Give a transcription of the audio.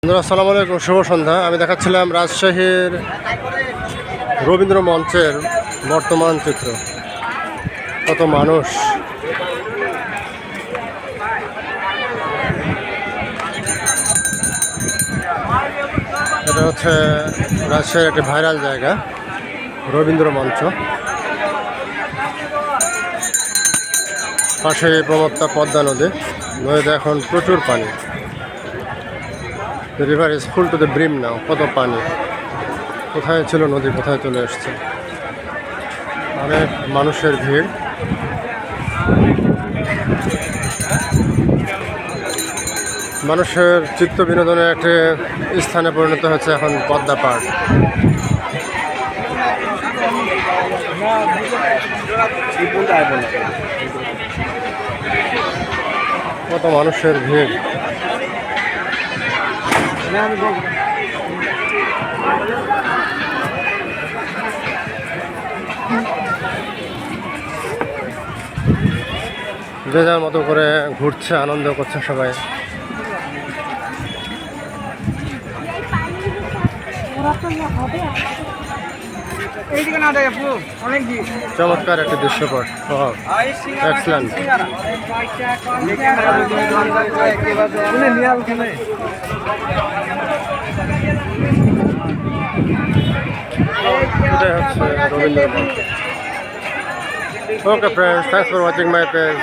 বন্ধুরা আসসালামু আলাইকুম, শুভ সন্ধ্যা। আমি দেখাচ্ছিলাম রাজশাহীর রবীন্দ্র মঞ্চের বর্তমান চিত্র। কত মানুষ, এটা হচ্ছে রাজশাহীর একটি ভাইরাল জায়গা, রবীন্দ্র মঞ্চ। পাশে প্রমত্তা পদ্মা নদী, নদীতে এখন প্রচুর পানি। The river is full to the brim now. কত পানি, কোথায় ছিল নদী, কোথায় চলে এসছে। অনেক মানুষের ভিড়। মানুষের চিত্ত বিনোদনের একটি স্থানে পরিণত হচ্ছে এখন পদ্মা পার্ক। কত মানুষের ভিড়। যে যার মতো করে ঘুরছে, আনন্দ করছে সবাই। চমৎকার একটি দৃশ্যপট, এক্সেলেন্ট। এটাই হচ্ছে রবীন্দ্র মঞ্চ। Okay friends, thanks for watching my page.